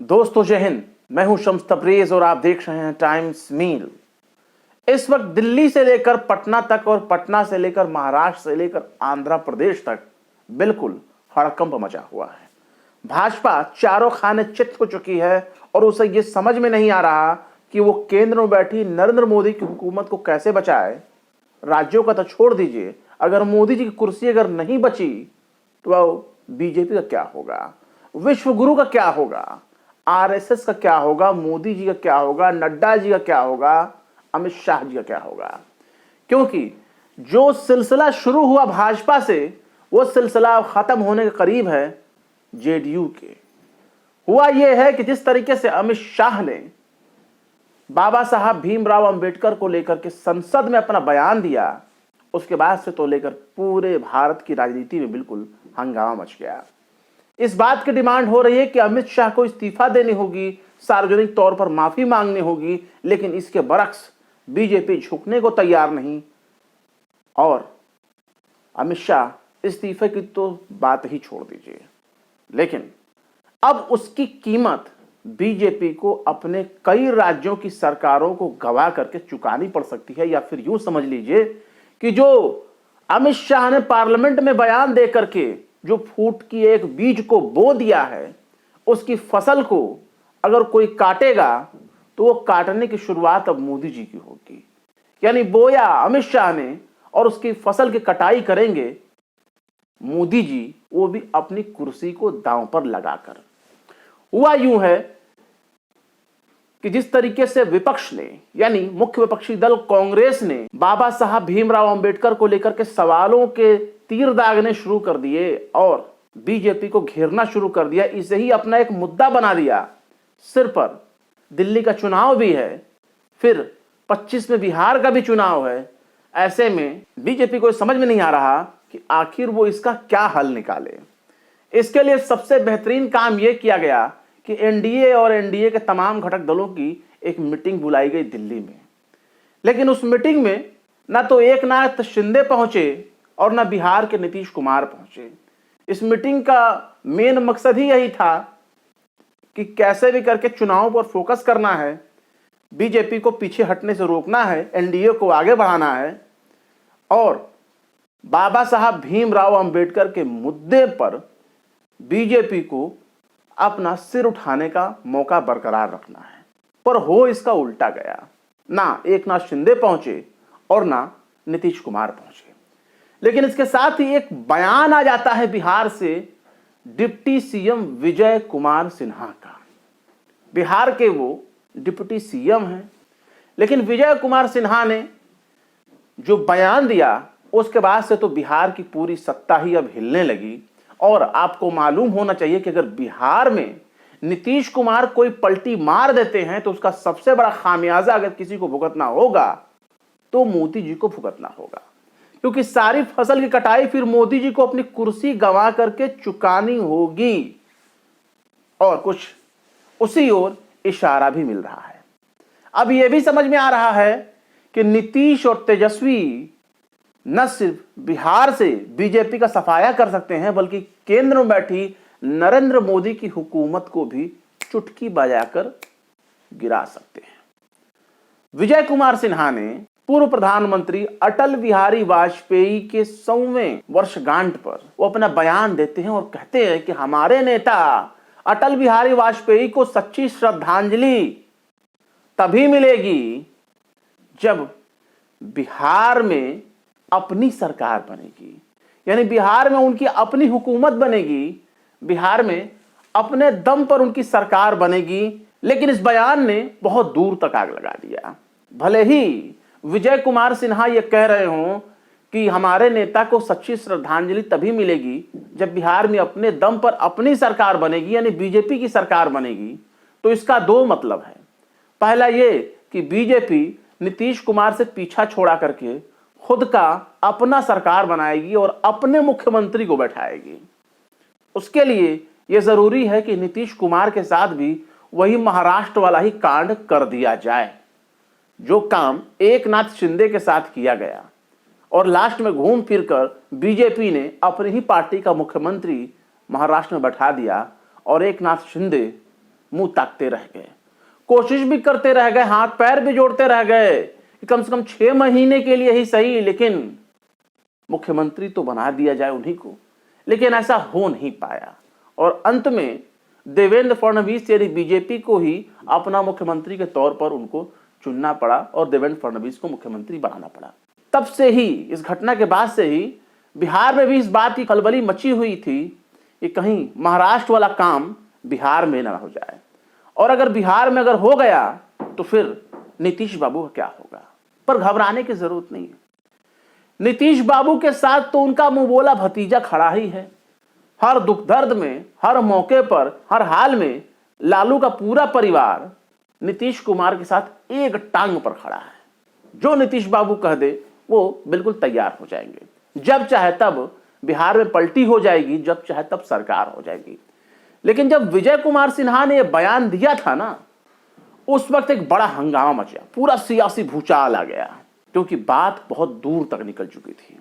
दोस्तों जय हिंद। मैं हूं शम्स तबरेज और आप देख रहे हैं टाइम्स मील। इस वक्त दिल्ली से लेकर पटना तक और पटना से लेकर महाराष्ट्र से लेकर आंध्र प्रदेश तक बिल्कुल हड़कंप मचा हुआ है। भाजपा चारों खाने चित हो चुकी है और उसे यह समझ में नहीं आ रहा कि वो केंद्र में बैठी नरेंद्र मोदी की हुकूमत को कैसे बचाए। राज्यों का तो छोड़ दीजिए, अगर मोदी जी की कुर्सी अगर नहीं बची तो बीजेपी का क्या होगा, विश्व गुरु का क्या होगा, आरएसएस का क्या होगा, मोदी जी का क्या होगा, नड्डा जी का क्या होगा, अमित शाह जी का क्या होगा। क्योंकि जो सिलसिला शुरू हुआ भाजपा से वो सिलसिला खत्म होने के करीब है जेडीयू के। हुआ यह है कि जिस तरीके से अमित शाह ने बाबा साहब भीमराव अंबेडकर को लेकर के संसद में अपना बयान दिया, उसके बाद से तो लेकर पूरे भारत की राजनीति में बिल्कुल हंगामा मच गया। इस बात की डिमांड हो रही है कि अमित शाह को इस्तीफा देनी होगी, सार्वजनिक तौर पर माफी मांगनी होगी, लेकिन इसके बरक्स बीजेपी झुकने को तैयार नहीं। और अमित शाह इस्तीफे की तो बात ही छोड़ दीजिए, लेकिन अब उसकी कीमत बीजेपी को अपने कई राज्यों की सरकारों को गवा करके चुकानी पड़ सकती है। या फिर यूं समझ लीजिए कि जो अमित शाह ने पार्लियामेंट में बयान दे करके जो फूट की एक बीज को बो दिया है, उसकी फसल को अगर कोई काटेगा तो वो काटने की शुरुआत अब मोदी जी की होगी। यानी बोया अमित शाह ने और उसकी फसल की कटाई करेंगे मोदी जी, वो भी अपनी कुर्सी को दांव पर लगाकर। हुआ यूं है कि जिस तरीके से विपक्ष ने यानी मुख्य विपक्षी दल कांग्रेस ने बाबा साहब भीमराव अंबेडकर को लेकर के सवालों के तीर दागने शुरू कर दिए और बीजेपी को घेरना शुरू कर दिया, इसे ही अपना एक मुद्दा बना दिया। सिर पर दिल्ली का चुनाव भी है, फिर 25 में बिहार का भी चुनाव है। ऐसे में बीजेपी को समझ में नहीं आ रहा कि आखिर वो इसका क्या हल निकाले। इसके लिए सबसे बेहतरीन काम यह किया गया कि एनडीए और एनडीए के तमाम घटक दलों की एक मीटिंग बुलाई गई दिल्ली में। लेकिन उस मीटिंग में ना तो एकनाथ शिंदे पहुंचे और ना बिहार के नीतीश कुमार पहुंचे। इस मीटिंग का मेन मकसद ही यही था कि कैसे भी करके चुनाव पर फोकस करना है, बीजेपी को पीछे हटने से रोकना है, एनडीए को आगे बढ़ाना है और बाबा साहब भीमराव अंबेडकर के मुद्दे पर बीजेपी को अपना सिर उठाने का मौका बरकरार रखना है। पर हो इसका उल्टा गया, ना एकनाथ शिंदे पहुंचे और ना नीतीश कुमार पहुंचे। लेकिन इसके साथ ही एक बयान आ जाता है बिहार से डिप्टी सीएम विजय कुमार सिन्हा का। बिहार के वो डिप्टी सीएम हैं, लेकिन विजय कुमार सिन्हा ने जो बयान दिया उसके बाद से तो बिहार की पूरी सत्ता ही अब हिलने लगी। और आपको मालूम होना चाहिए कि अगर बिहार में नीतीश कुमार कोई पलटी मार देते हैं तो उसका सबसे बड़ा खामियाजा अगर किसी को भुगतना होगा तो मोदी जी को भुगतना होगा, क्योंकि सारी फसल की कटाई फिर मोदी जी को अपनी कुर्सी गंवा करके चुकानी होगी। और कुछ उसी ओर इशारा भी मिल रहा है। अब यह भी समझ में आ रहा है कि नीतीश और तेजस्वी न सिर्फ बिहार से बीजेपी का सफाया कर सकते हैं, बल्कि केंद्र में बैठी नरेंद्र मोदी की हुकूमत को भी चुटकी बजाकर गिरा सकते हैं। विजय कुमार सिन्हा ने पूर्व प्रधानमंत्री अटल बिहारी वाजपेयी के 100वें वर्षगांठ पर वो अपना बयान देते हैं और कहते हैं कि हमारे नेता अटल बिहारी वाजपेयी को सच्ची श्रद्धांजलि तभी मिलेगी जब बिहार में अपनी सरकार बनेगी, यानी बिहार में उनकी अपनी हुकूमत बनेगी, बिहार में अपने दम पर उनकी सरकार बनेगी। लेकिन इस बयान ने बहुत दूर तक आग लगा दिया। भले ही विजय कुमार सिन्हा यह कह रहे हों कि हमारे नेता को सच्ची श्रद्धांजलि तभी मिलेगी जब बिहार में अपने दम पर अपनी सरकार बनेगी, यानी बीजेपी की सरकार बनेगी, तो इसका दो मतलब है। पहला ये कि बीजेपी नीतीश कुमार से पीछा छोड़ा करके खुद का अपना सरकार बनाएगी और अपने मुख्यमंत्री को बैठाएगी। उसके लिए यह जरूरी है कि नीतीश कुमार के साथ भी वही महाराष्ट्र वाला ही कांड कर दिया जाए जो काम एकनाथ शिंदे के साथ किया गया और लास्ट में घूम फिरकर बीजेपी ने अपनी ही पार्टी का मुख्यमंत्री महाराष्ट्र में बैठा दिया और एकनाथ शिंदे मुंह ताकते रह गए, कोशिश भी करते रह गए, हाथ पैर भी जोड़ते रह गए कि कम से कम 6 महीने के लिए ही सही, लेकिन मुख्यमंत्री तो बना दिया जाए उन्हीं को। लेकिन ऐसा हो नहीं पाया और अंत में देवेंद्र फडणवीस यानी बीजेपी को ही अपना मुख्यमंत्री के तौर पर उनको चुनना पड़ा और देवेंद्र फडणवीस को मुख्यमंत्री बनाना पड़ा। तब से ही, इस घटना के बाद से ही बिहार में भी इस बात की खलबली मची हुई थी कि कहीं महाराष्ट्र वाला काम बिहार में ना हो जाए, और अगर बिहार में अगर हो गया तो फिर नीतीश बाबू का क्या होगा। पर घबराने की जरूरत नहीं है, नीतीश बाबू के साथ तो उनका मुंह बोला भतीजा खड़ा ही है। हर दुख दर्द में, हर मौके पर, हर हाल में लालू का पूरा परिवार नीतीश कुमार के साथ एक टांग पर खड़ा है। जो नीतीश बाबू कह दे वो बिल्कुल तैयार हो जाएंगे। जब चाहे तब बिहार में पलटी हो जाएगी, जब चाहे तब सरकार हो जाएगी। लेकिन जब विजय कुमार सिन्हा ने यह बयान दिया था ना, उस वक्त एक बड़ा हंगामा मचा, पूरा सियासी भूचाल आ गया, क्योंकि बात बहुत दूर तक निकल चुकी थी।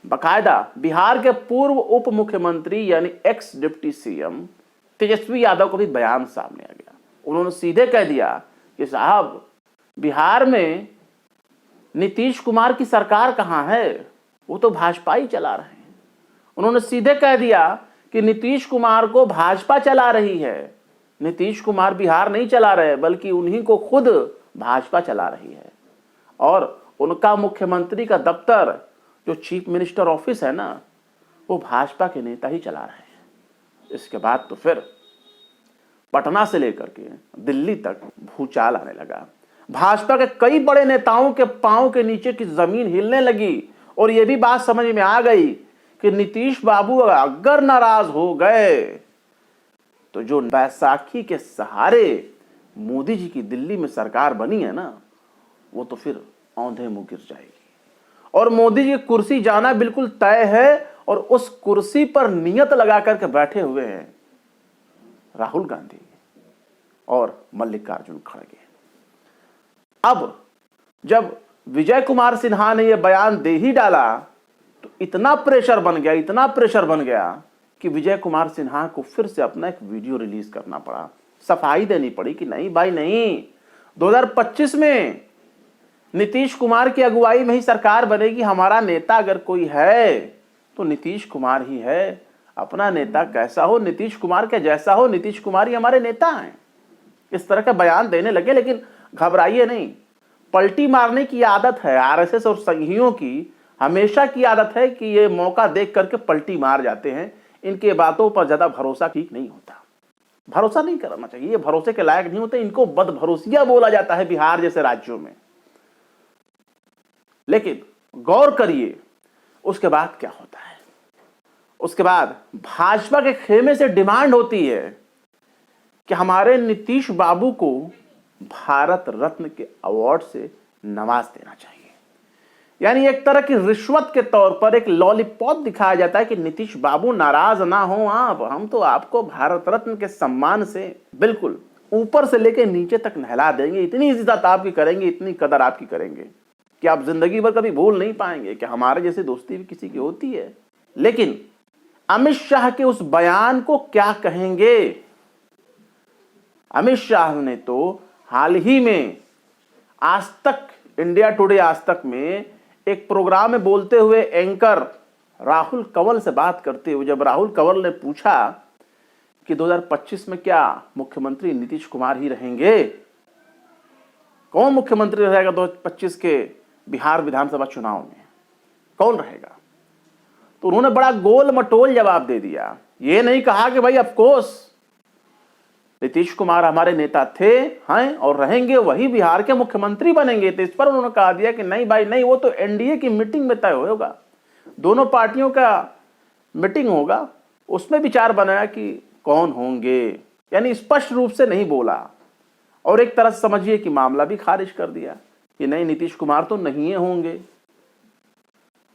बकायदा बिहार के पूर्व उप मुख्यमंत्री यानी x deputy CM Tejashwi Yadav को भी बयान सामने आ गया। उन्होंने सीधे कह दिया कि साहब, बिहार में नीतीश कुमार की सरकार कहां है, वो तो भाजपा ही चला रहे हैं। उन्होंने सीधे कह दिया कि नीतीश कुमार को भाजपा चला रही है। नीतीश कुमार बिहार नहीं चला रहे, बल्कि उन्हीं को खुद भाजपा चला रही है, और उनका मुख्यमंत्री का दफ्तर जो चीफ मिनिस्टर ऑफिस है ना, वो भाजपा के नेता ही चला रहे हैं। इसके बाद तो फिर पटना से लेकर के दिल्ली तक भूचाल आने लगा। भाजपा के कई बड़े नेताओं के पांव के नीचे की जमीन हिलने लगी और यह भी बात समझ में आ गई कि नीतीश बाबू अगर नाराज हो गए तो जो बैसाखी के सहारे मोदी जी की दिल्ली में सरकार बनी है ना, वो तो फिर औंधे मुंह गिर जाएगी और मोदी जी की कुर्सी जाना बिल्कुल तय है। और उस कुर्सी पर नियत लगा करके बैठे हुए हैं राहुल गांधी और मल्लिकार्जुन खड़गे। अब जब विजय कुमार सिन्हा ने यह बयान दे ही डाला तो इतना प्रेशर बन गया कि विजय कुमार सिन्हा को फिर से अपना एक वीडियो रिलीज करना पड़ा, सफाई देनी पड़ी कि नहीं भाई नहीं, 2025 में नीतीश कुमार की अगुवाई में ही सरकार बनेगी। हमारा नेता अगर कोई है तो नीतीश कुमार ही है। अपना नेता कैसा हो, नीतीश कुमार के जैसा हो, नीतीश कुमार ही हमारे नेता हैं। इस तरह का बयान देने लगे। लेकिन घबराइए नहीं, पलटी मारने की आदत है आरएसएस और संघियों की, हमेशा की आदत है कि ये मौका देख करके पलटी मार जाते हैं। इनके बातों पर ज्यादा भरोसा ठीक नहीं होता, भरोसा नहीं करना चाहिए, ये भरोसे के लायक नहीं होते। इनको बदभरोसिया बोला जाता है बिहार जैसे राज्यों में। लेकिन गौर करिए उसके बाद क्या होता है। उसके बाद भाजपा के खेमे से डिमांड होती है कि हमारे नीतीश बाबू को भारत रत्न के अवार्ड से नवाज देना चाहिए। यानी एक तरह की रिश्वत के तौर पर एक लॉलीपॉप दिखाया जाता है कि नीतीश बाबू नाराज ना हो आप, हम तो आपको भारत रत्न के सम्मान से बिल्कुल ऊपर से लेकर नीचे तक नहला देंगे, इतनी इज्जत आपकी करेंगे, इतनी कदर आपकी करेंगे कि आप जिंदगी भर कभी भूल नहीं पाएंगे कि हमारे जैसी दोस्ती भी किसी की होती है। लेकिन अमित शाह के उस बयान को क्या कहेंगे। अमित शाह ने तो हाल ही में आज तक, इंडिया टुडे आज तक में एक प्रोग्राम में बोलते हुए एंकर राहुल कंवल से बात करते हुए, जब राहुल कंवल ने पूछा कि 2025 में क्या मुख्यमंत्री नीतीश कुमार ही रहेंगे, कौन मुख्यमंत्री रहेगा 2025 के बिहार विधानसभा चुनाव में, कौन रहेगा, तो उन्होंने बड़ा गोल मटोल जवाब दे दिया। ये नहीं कहा कि भाई ऑफ कोर्स नीतीश कुमार हमारे नेता थे, हैं और रहेंगे, वही बिहार के मुख्यमंत्री बनेंगे। तो इस पर उन्होंने कहा दिया कि नहीं भाई नहीं, वो तो एनडीए की मीटिंग में तय होगा, दोनों पार्टियों का मीटिंग होगा, उसमें विचार बनाया कि कौन होंगे। यानी स्पष्ट रूप से नहीं बोला और एक तरह से समझिए कि मामला भी खारिज कर दिया कि नहीं, नीतीश कुमार तो नहीं होंगे।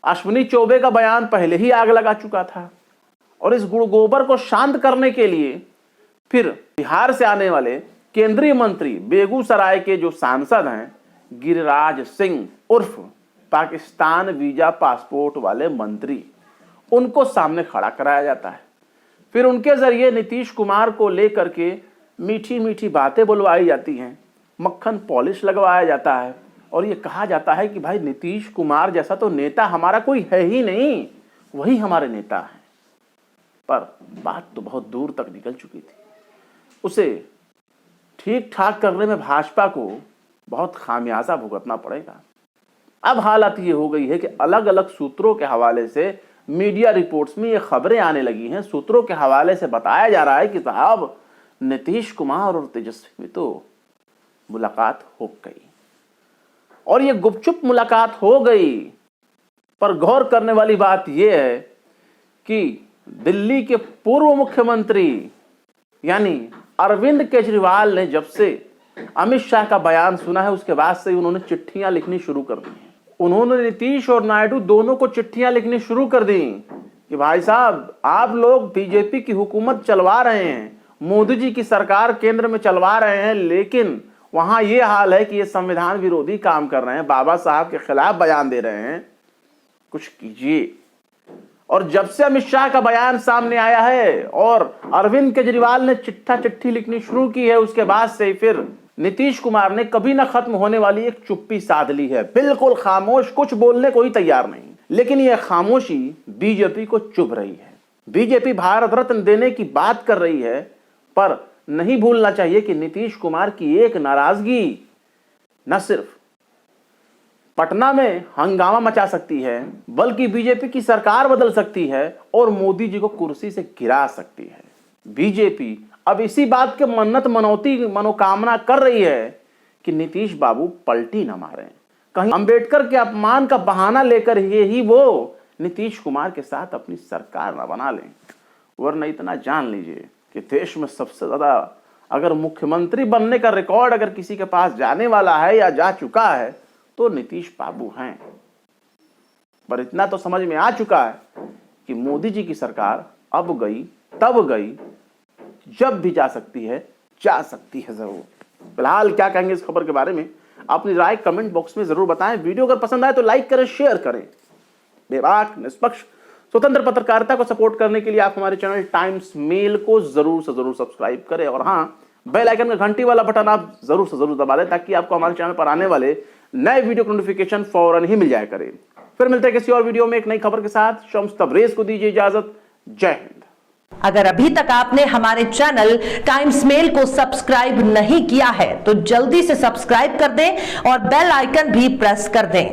अश्विनी चौबे का बयान पहले ही आग लगा चुका था और इस गुड़ गोबर को शांत करने के लिए फिर बिहार से आने वाले केंद्रीय मंत्री, बेगूसराय के जो सांसद हैं गिरिराज सिंह उर्फ पाकिस्तान वीजा पासपोर्ट वाले मंत्री, उनको सामने खड़ा कराया जाता है। फिर उनके जरिए नीतीश कुमार को लेकर के मीठी मीठी बातें बुलवाई जाती हैं, मक्खन पॉलिश लगवाया जाता है और ये कहा जाता है कि भाई नीतीश कुमार जैसा तो नेता हमारा कोई है ही नहीं, वही हमारे नेता हैं। पर बात तो बहुत दूर तक निकल चुकी थी। उसे ठीक ठाक करने में भाजपा को बहुत खामियाजा भुगतना पड़ेगा। अब हालत ये हो गई है कि अलग अलग सूत्रों के हवाले से मीडिया रिपोर्ट्स में ये खबरें आने लगी हैं, सूत्रों के हवाले से बताया जा रहा है कि साहब नीतीश कुमार और तेजस्वी में तो मुलाकात हो गई और ये गुपचुप मुलाकात हो गई। पर गौर करने वाली बात यह है कि दिल्ली के पूर्व मुख्यमंत्री यानी अरविंद केजरीवाल ने जब से अमित शाह का बयान सुना है उसके बाद से उन्होंने चिट्ठियां लिखनी शुरू कर दी हैं। उन्होंने नीतीश और नायडू दोनों को चिट्ठियां लिखनी शुरू कर दी कि भाई साहब आप लोग बीजेपी की हुकूमत चलवा रहे हैं, मोदी जी की सरकार केंद्र में चलवा रहे हैं, लेकिन वहां ये हाल है कि ये संविधान विरोधी काम कर रहे हैं, बाबा साहब के खिलाफ बयान दे रहे हैं, कुछ कीजिए। और जब से अमित शाह का बयान सामने आया है और अरविंद केजरीवाल ने चिट्ठी लिखनी शुरू की है, उसके बाद से फिर नीतीश कुमार ने कभी ना खत्म होने वाली एक चुप्पी साध ली है। बिल्कुल खामोश, कुछ बोलने को ही तैयार नहीं। लेकिन यह खामोशी बीजेपी को चुभ रही है। बीजेपी भारत रत्न देने की बात कर रही है, पर नहीं भूलना चाहिए कि नीतीश कुमार की एक नाराजगी न सिर्फ पटना में हंगामा मचा सकती है, बल्कि बीजेपी की सरकार बदल सकती है और मोदी जी को कुर्सी से गिरा सकती है। बीजेपी अब इसी बात के मन्नत मनौती मनोकामना कर रही है कि नीतीश बाबू पलटी न मारें, कहीं अंबेडकर के अपमान का बहाना लेकर ही वो नीतीश कुमार के साथ अपनी सरकार न बना लें। वरना इतना जान लीजिए कि देश में सबसे ज्यादा अगर मुख्यमंत्री बनने का रिकॉर्ड अगर किसी के पास जाने वाला है या जा चुका है तो नीतीश बाबू हैं। पर इतना तो समझ में आ चुका है कि मोदी जी की सरकार अब गई तब गई, जब भी जा सकती है जरूर। फिलहाल क्या कहेंगे इस खबर के बारे में, अपनी राय कमेंट बॉक्स में जरूर बताएं। वीडियो अगर पसंद आए तो लाइक करें, शेयर करें। बेबाक, निष्पक्ष, स्वतंत्र पत्रकारिता को सपोर्ट करने के लिए आप हमारे चैनल टाइम्स मेल को जरूर से जरूर सब्सक्राइब करें और हाँ, बेल आइकन का घंटी वाला बटन आप जरूर से जरूर दबा दें ताकि आपको हमारे चैनल पर आने वाले नए वीडियो का नोटिफिकेशन फौरन ही मिल जाया करे। फिर मिलते हैं किसी और वीडियो में एक नई खबर के साथ। शम्स तबरेज को दीजिए इजाजत। जय हिंद। अगर अभी तक आपने हमारे चैनल टाइम्स मेल को सब्सक्राइब नहीं किया है तो जल्दी से सब्सक्राइब कर दें और बेल आइकन भी प्रेस कर दें।